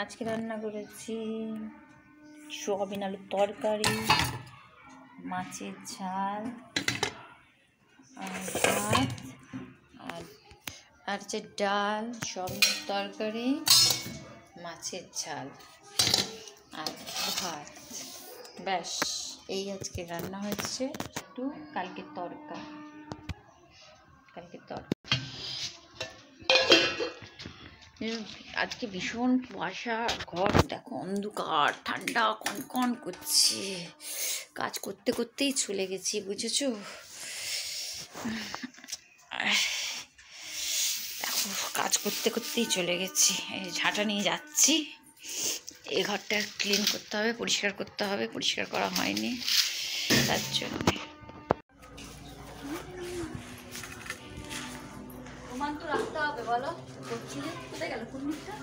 আজকে রান্না করেছি সোয়াবিন আলুর তরকারি, মাছের ঝাল আর ভাত আর যে ডাল, সোয়াবিনের তরকারি, মাছের ঝাল আর ভাত। ব্যাস, এই আজকে রান্না হয়েছে। একটু কালকের তরকা। আজকে ভীষণ কুয়াশা, ঘর দেখো অন্ধকার, ঠান্ডা কনকন করছে। কাজ করতে করতেই চলে গেছি, বুঝেছো? দেখো কাজ করতে করতেই চলে গেছি। এই ঝাঁটা নিয়ে যাচ্ছি, এই ঘরটা ক্লিন করতে হবে, পরিষ্কার করতে হবে, পরিষ্কার করা হয়নি তার জন্যে। তো রাখতে হবে, বলো করছিলে কোথায় গেল কুমিরটা?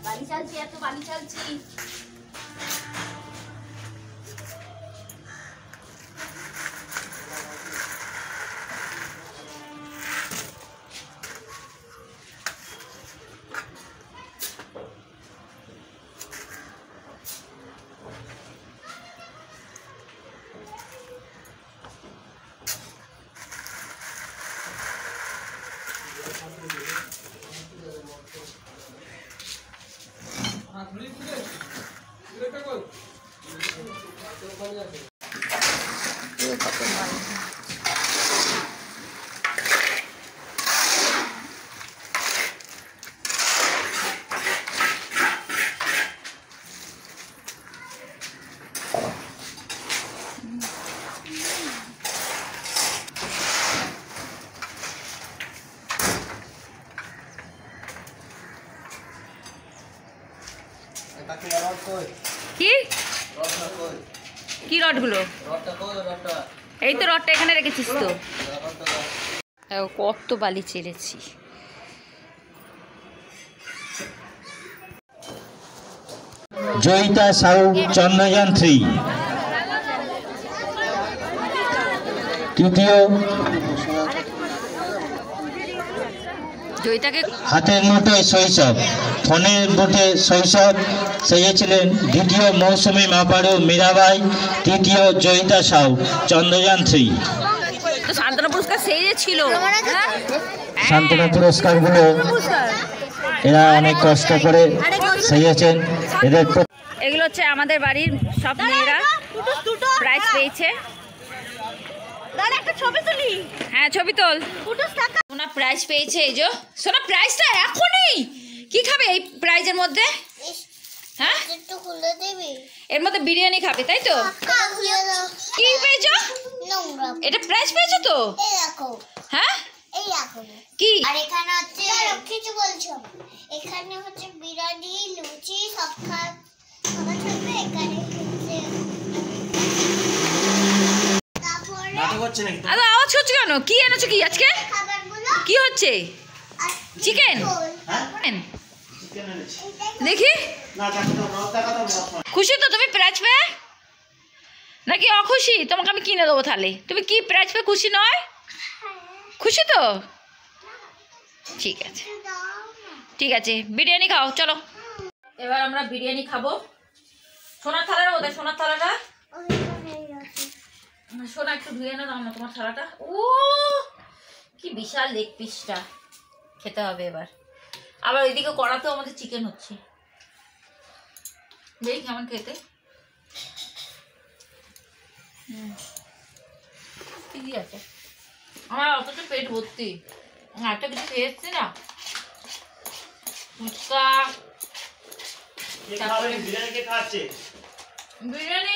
বালি চালছি, এত বালি চালছি। কি রডগুলো? এই তো রডটা এখানে রেখেছিস তো। কত বালি চেড়েছি। জয়িতা সাউ, চন্দ্রযান 3 তৃতীয়। জয়িতাকে হাতের মুঠোয় শৈশব, ফোনের বুটে শৈশব সেজেছিলেন দ্বিতীয় মৌসুমী মাপাড়ু মীরাবাই, তৃতীয় জয়িতা সাউ, চন্দ্রযান 3। তো সান্ত্বনা পুরস্কার সেজেছিল। সান্ত্বনা পুরস্কারগুলো এরা অনেক কষ্ট করে সেজেছেন। এগুলো হচ্ছে আমাদের বাড়ির সব মেয়েরা প্রাইজ পেয়েছে। হ্যাঁ, ছবি তোল। সোনা প্রাইজ পেয়েছে। এই যে সোনা, প্রাইজটা এখনই কি খাবে এই প্রাইজের মধ্যে? হ্যাঁ, এর মধ্যে বিরিয়ানি খাবে, তাই তো? কি পেয়েছো? এটা প্রাইজ পেয়েছো তো? হ্যাঁ, কি? আর এখানে হচ্ছে কিছু বলছো, এখানে হচ্ছে বিরিয়ানি, লুচি সব খাবার থাকবে। এখানে হচ্ছে আওয়াজ হচ্ছে কেন? কি এনেছো কি আজকে? কি হচ্ছে? চিকেন? দেখি। খুশি তো তুমি প্রাইজ পেয়ে, নাকি অখুশি? তোমাকে আমি কিনে দেবো তাহলে। তুমি কি প্রাইজ পেয়ে খুশি নয়? খুশি তো? ঠিক আছে, ঠিক আছে, বিরিয়ানি খাও চলো। এবার আমরা বিরিয়ানি খাবো। সোনার থালাটা কোথায়? সোনার থালাটা সোনা একটু ধুয়ে না দাও না তোমার থালাটা। ও কি বিশাল লেগ পিসটা, খেতে হবে এবার। আবার ওইদিকে কড়াতেও আমাদের চিকেন হচ্ছে, দেখি কেমন খেতে। ঠিকই আছে, আমার অথচ পেট ভর্তি, একটা কিছু খেয়ে এসছি না। ফুচকা, বিরিয়ানি